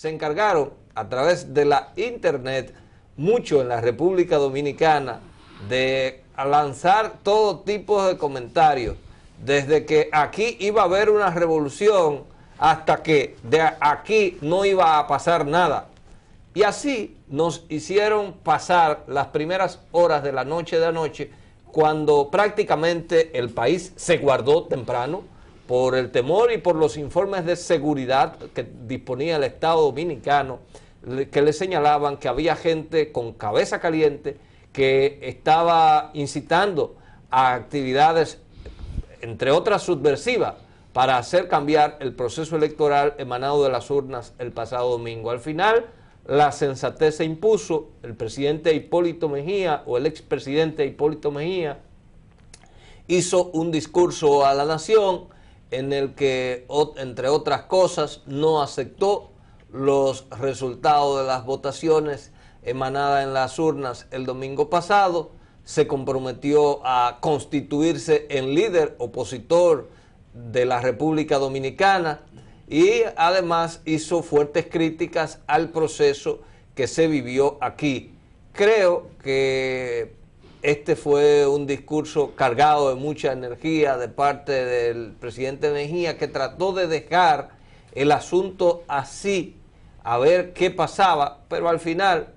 se encargaron a través de la internet, mucho en la República Dominicana, de lanzar todo tipo de comentarios, desde que aquí iba a haber una revolución hasta que de aquí no iba a pasar nada. Y así nos hicieron pasar las primeras horas de la noche cuando prácticamente el país se guardó temprano por el temor y por los informes de seguridad que disponía el Estado Dominicano, que le señalaban que había gente con cabeza caliente que estaba incitando a actividades, entre otras subversivas, para hacer cambiar el proceso electoral emanado de las urnas el pasado domingo. Al final, la sensatez se impuso. El presidente Hipólito Mejía, o el expresidente Hipólito Mejía, hizo un discurso a la nación en el que, entre otras cosas, no aceptó los resultados de las votaciones emanadas en las urnas el domingo pasado, se comprometió a constituirse en líder opositor de la República Dominicana y además hizo fuertes críticas al proceso que se vivió aquí. Creo que este fue un discurso cargado de mucha energía de parte del presidente Mejía, que trató de dejar el asunto así, a ver qué pasaba, pero al final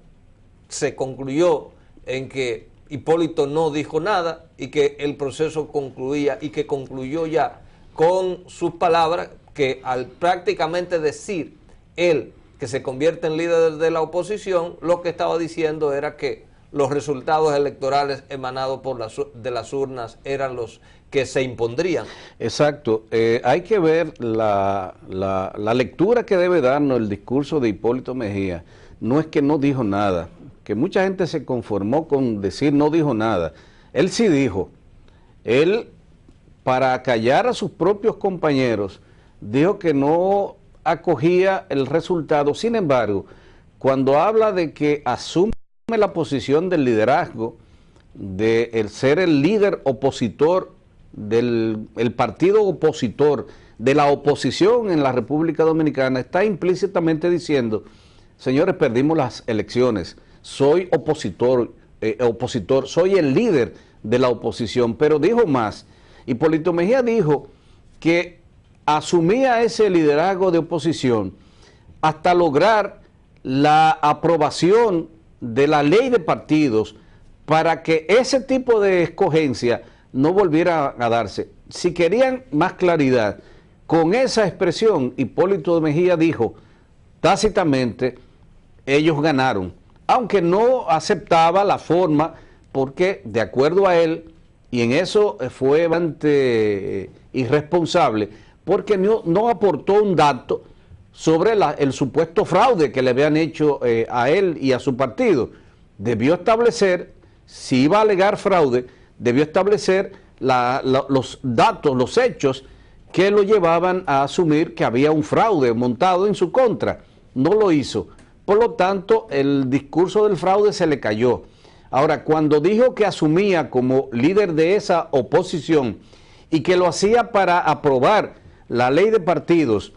se concluyó en que Hipólito no dijo nada y que el proceso concluía, y que concluyó ya con sus palabras, que al prácticamente decir él que se convierte en líder de la oposición, lo que estaba diciendo era que los resultados electorales emanados de las urnas eran los que se impondrían. Exacto. Hay que ver la lectura que debe darnos el discurso de Hipólito Mejía. No es que no dijo nada, que mucha gente se conformó con decir no dijo nada. Él sí dijo. Él, para callar a sus propios compañeros, dijo que no acogía el resultado. Sin embargo, cuando habla de que asume la posición del liderazgo, de el ser el líder opositor del partido opositor, de la oposición en la República Dominicana, está implícitamente diciendo: señores, perdimos las elecciones, soy opositor, soy el líder de la oposición. Pero dijo más. Hipólito Mejía dijo que asumía ese liderazgo de oposición hasta lograr la aprobación de la ley de partidos para que ese tipo de escogencia no volviera a darse. Si querían más claridad, con esa expresión Hipólito Mejía dijo tácitamente: ellos ganaron, aunque no aceptaba la forma, porque de acuerdo a él, y en eso fue bastante irresponsable, porque no aportó un dato sobre el supuesto fraude que le habían hecho a él y a su partido. Debió establecer, si iba a alegar fraude, debió establecer los datos, los hechos que lo llevaban a asumir que había un fraude montado en su contra. No lo hizo. Por lo tanto, el discurso del fraude se le cayó. Ahora, cuando dijo que asumía como líder de esa oposición y que lo hacía para aprobar la ley de partidos,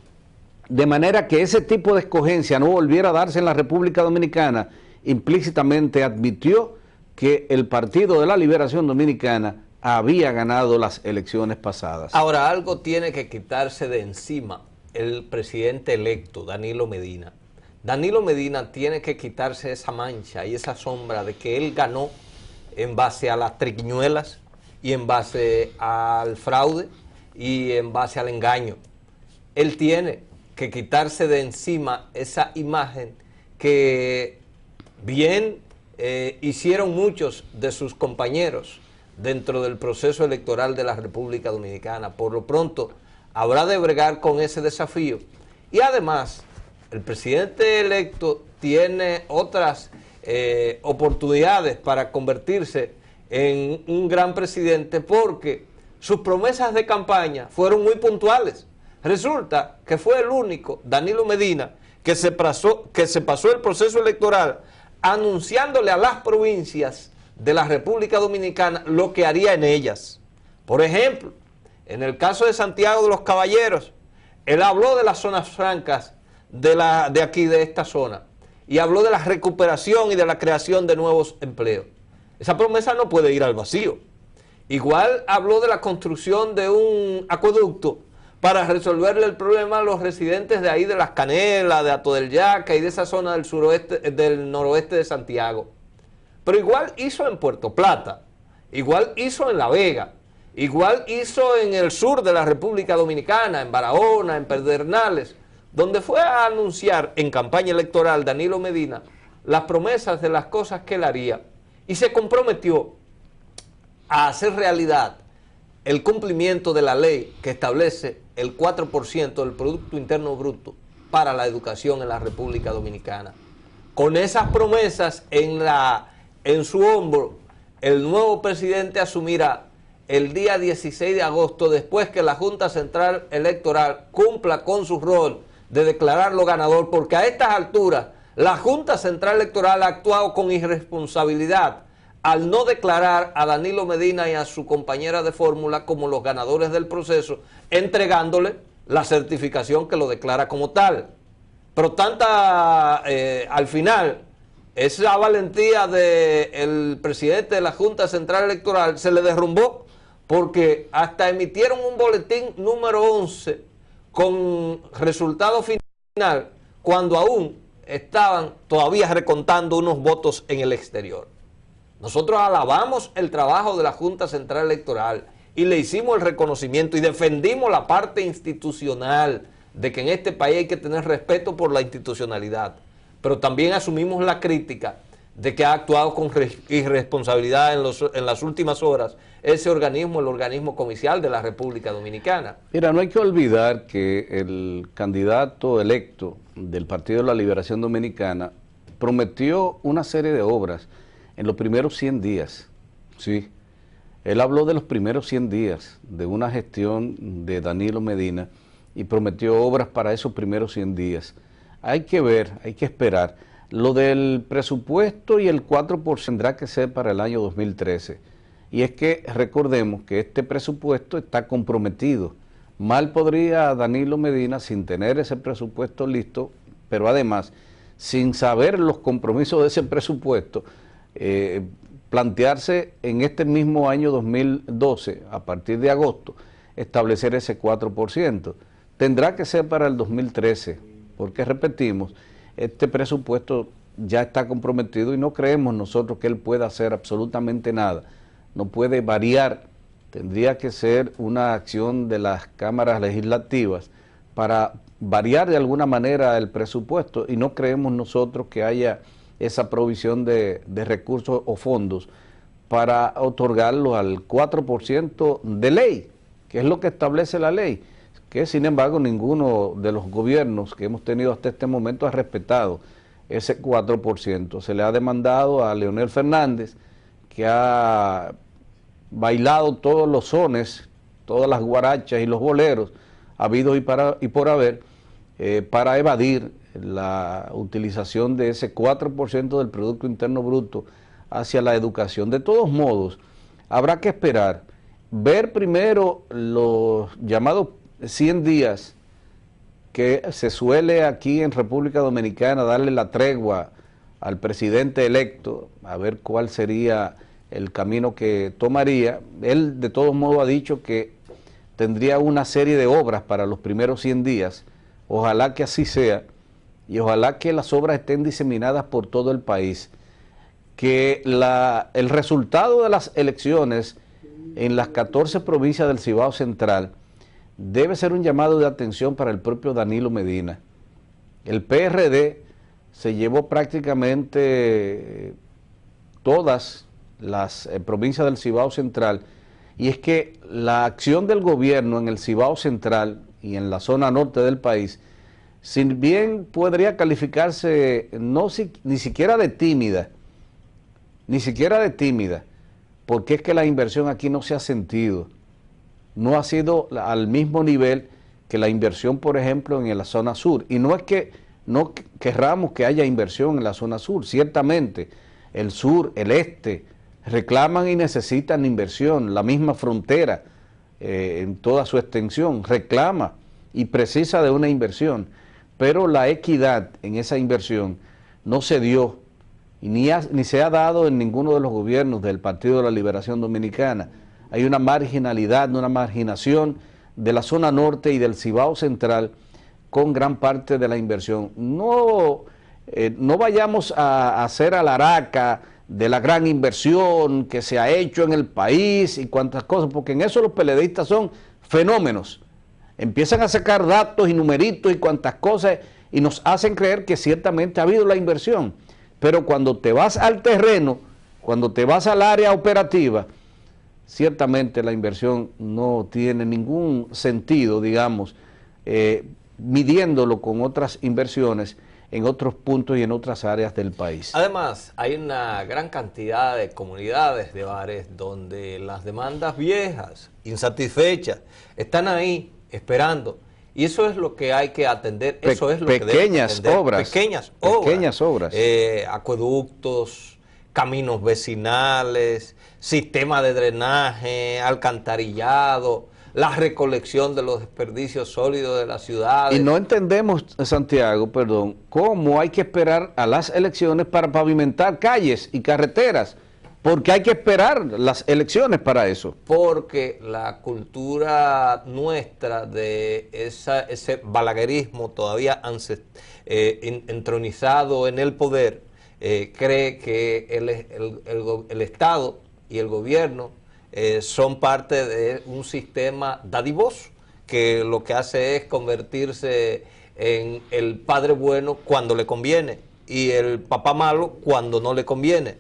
de manera que ese tipo de escogencia no volviera a darse en la República Dominicana, implícitamente admitió que el Partido de la Liberación Dominicana había ganado las elecciones pasadas. Ahora, algo tiene que quitarse de encima el presidente electo, Danilo Medina. Danilo Medina tiene que quitarse esa mancha y esa sombra de que él ganó en base a las triquiñuelas y en base al fraude y en base al engaño. Él tiene que quitarse de encima esa imagen que bien hicieron muchos de sus compañeros dentro del proceso electoral de la República Dominicana. Por lo pronto, habrá de bregar con ese desafío. Y además, el presidente electo tiene otras oportunidades para convertirse en un gran presidente, porque sus promesas de campaña fueron muy puntuales. Resulta que fue el único, Danilo Medina, que se pasó el proceso electoral anunciándole a las provincias de la República Dominicana lo que haría en ellas. Por ejemplo, en el caso de Santiago de los Caballeros, él habló de las zonas francas de aquí, de esta zona, y habló de la recuperación y de la creación de nuevos empleos. Esa promesa no puede ir al vacío. Igual habló de la construcción de un acueducto para resolverle el problema a los residentes de ahí, de Las Canelas, de Hato del Yaca y de esa zona del suroeste, del noroeste de Santiago. Pero igual hizo en Puerto Plata, igual hizo en La Vega, igual hizo en el sur de la República Dominicana, en Barahona, en Pedernales, donde fue a anunciar en campaña electoral Danilo Medina las promesas de las cosas que él haría, y se comprometió a hacer realidad el cumplimiento de la ley que establece el 4% del Producto Interno Bruto para la educación en la República Dominicana. Con esas promesas en su hombro, el nuevo presidente asumirá el día 16 de agosto, después que la Junta Central Electoral cumpla con su rol de declararlo ganador, porque a estas alturas la Junta Central Electoral ha actuado con irresponsabilidad al no declarar a Danilo Medina y a su compañera de fórmula como los ganadores del proceso, entregándole la certificación que lo declara como tal. Pero al final, esa valentía del presidente de la Junta Central Electoral se le derrumbó, porque hasta emitieron un boletín número 11 con resultado final, cuando aún estaban todavía recontando unos votos en el exterior. Nosotros alabamos el trabajo de la Junta Central Electoral y le hicimos el reconocimiento y defendimos la parte institucional de que en este país hay que tener respeto por la institucionalidad, pero también asumimos la crítica de que ha actuado con irresponsabilidad en las últimas horas ese organismo, el organismo comicial de la República Dominicana. Mira, no hay que olvidar que el candidato electo del Partido de la Liberación Dominicana prometió una serie de obras en los primeros 100 días, sí. Él habló de los primeros 100 días de una gestión de Danilo Medina y prometió obras para esos primeros 100 días. Hay que ver, hay que esperar. Lo del presupuesto y el 4% tendrá que ser para el año 2013. Y es que recordemos que este presupuesto está comprometido. Mal podría Danilo Medina, sin tener ese presupuesto listo, pero además, sin saber los compromisos de ese presupuesto, plantearse en este mismo año 2012, a partir de agosto, establecer ese 4%. Tendrá que ser para el 2013, porque repetimos, este presupuesto ya está comprometido y no creemos nosotros que él pueda hacer absolutamente nada. No puede variar, tendría que ser una acción de las cámaras legislativas para variar de alguna manera el presupuesto, y no creemos nosotros que haya esa provisión de recursos o fondos para otorgarlo al 4% de ley, que es lo que establece la ley, que sin embargo ninguno de los gobiernos que hemos tenido hasta este momento ha respetado ese 4%. Se le ha demandado a Leonel Fernández, que ha bailado todos los sones, todas las guarachas y los boleros habidos y por haber, para evadir la utilización de ese 4% del Producto Interno Bruto hacia la educación. De todos modos, habrá que esperar, ver primero los llamados 100 días que se suele aquí en República Dominicana darle la tregua al presidente electo, a ver cuál sería el camino que tomaría. Él de todos modos ha dicho que tendría una serie de obras para los primeros 100 días, ojalá que así sea, y ojalá que las obras estén diseminadas por todo el país, que el resultado de las elecciones en las 14 provincias del Cibao Central debe ser un llamado de atención para el propio Danilo Medina. El PRD se llevó prácticamente todas las provincias del Cibao Central, y es que la acción del gobierno en el Cibao Central y en la zona norte del país, si bien podría calificarse ni siquiera de tímida, porque es que la inversión aquí no se ha sentido, no ha sido al mismo nivel que la inversión, por ejemplo, en la zona sur. Y no es que no querramos que haya inversión en la zona sur, ciertamente el sur, el este, reclaman y necesitan inversión, la misma frontera en toda su extensión reclama y precisa de una inversión, pero la equidad en esa inversión no se dio y ni se ha dado en ninguno de los gobiernos del Partido de la Liberación Dominicana. Hay una marginalidad, una marginación de la zona norte y del Cibao Central con gran parte de la inversión. No vayamos a hacer alaraca de la gran inversión que se ha hecho en el país y cuantas cosas, porque en eso los PLDistas son fenómenos. Empiezan a sacar datos y numeritos y cuantas cosas y nos hacen creer que ciertamente ha habido la inversión. Pero cuando te vas al terreno, cuando te vas al área operativa, ciertamente la inversión no tiene ningún sentido, digamos, midiéndolo con otras inversiones en otros puntos y en otras áreas del país. Además, hay una gran cantidad de comunidades, de bares, donde las demandas viejas, insatisfechas, están ahí esperando. Y eso es lo que hay que atender, eso es lo que pequeñas atender. Obras. Pequeñas obras. Acueductos, caminos vecinales, sistema de drenaje, alcantarillado, la recolección de los desperdicios sólidos de las ciudades. Y no entendemos, Santiago, perdón, cómo hay que esperar a las elecciones para pavimentar calles y carreteras, porque hay que esperar las elecciones para eso. Porque la cultura nuestra de ese balaguerismo todavía entronizado en el poder, cree que el Estado y el gobierno son parte de un sistema dadivoso, que lo que hace es convertirse en el padre bueno cuando le conviene y el papá malo cuando no le conviene.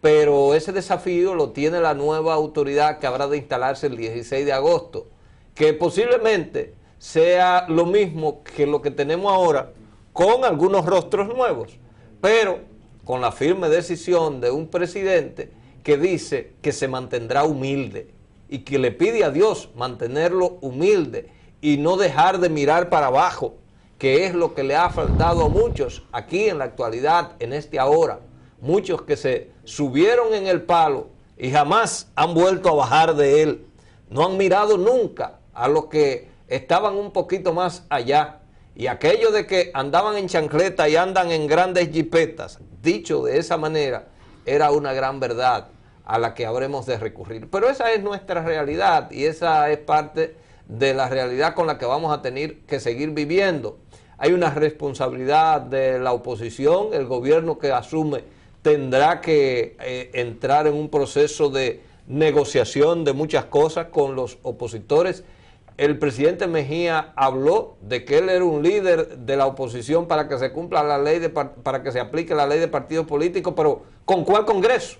Pero ese desafío lo tiene la nueva autoridad que habrá de instalarse el 16 de agosto, que posiblemente sea lo mismo que lo que tenemos ahora, con algunos rostros nuevos, pero con la firme decisión de un presidente que dice que se mantendrá humilde y que le pide a Dios mantenerlo humilde y no dejar de mirar para abajo, que es lo que le ha faltado a muchos aquí en la actualidad, en este ahora. Muchos que se subieron en el palo y jamás han vuelto a bajar de él. No han mirado nunca a los que estaban un poquito más allá. Y aquello de que andaban en chancleta y andan en grandes jipetas, dicho de esa manera, era una gran verdad a la que habremos de recurrir. Pero esa es nuestra realidad y esa es parte de la realidad con la que vamos a tener que seguir viviendo. Hay una responsabilidad de la oposición, el gobierno que asume tendrá que entrar en un proceso de negociación de muchas cosas con los opositores. El presidente Mejía habló de que él era un líder de la oposición para que se cumpla la ley, para que se aplique la ley de partidos políticos, pero ¿con cuál Congreso?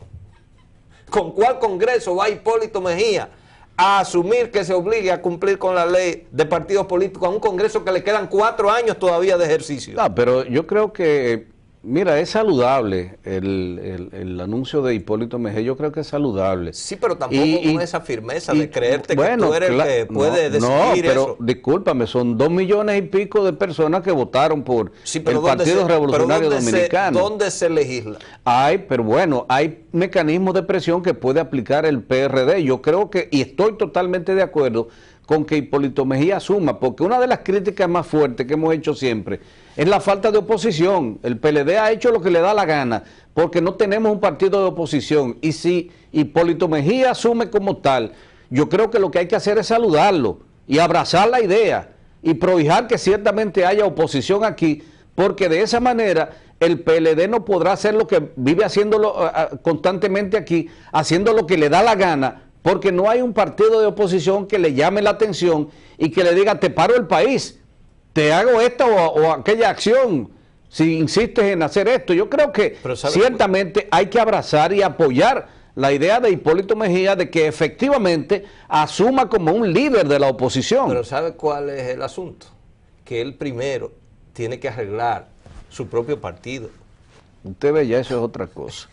¿Con cuál Congreso va Hipólito Mejía a asumir que se obligue a cumplir con la ley de partidos políticos a un Congreso que le quedan 4 años todavía de ejercicio? No, pero yo creo que, mira, es saludable el anuncio de Hipólito Mejía, yo creo que es saludable. Sí, pero tampoco con esa firmeza de creerte que tú eres el que puede decidir no, pero eso. Discúlpame, son 2 millones y pico de personas que votaron por el Partido Revolucionario Dominicano. ¿Dónde se legisla? Pero bueno, hay mecanismos de presión que puede aplicar el PRD. Yo creo que, y estoy totalmente de acuerdo con que Hipólito Mejía asuma, porque una de las críticas más fuertes que hemos hecho siempre es la falta de oposición. El PLD ha hecho lo que le da la gana, porque no tenemos un partido de oposición, y si Hipólito Mejía asume como tal, yo creo que lo que hay que hacer es saludarlo y abrazar la idea y prohijar que ciertamente haya oposición aquí, porque de esa manera el PLD no podrá hacer lo que vive haciéndolo constantemente aquí, haciendo lo que le da la gana, porque no hay un partido de oposición que le llame la atención y que le diga, te paro el país, te hago esta o aquella acción, si insistes en hacer esto. Yo creo que ciertamente hay que abrazar y apoyar la idea de Hipólito Mejía de que efectivamente asuma como un líder de la oposición. Pero ¿sabe cuál es el asunto? Que él primero tiene que arreglar su propio partido. Usted ve, ya eso es otra cosa.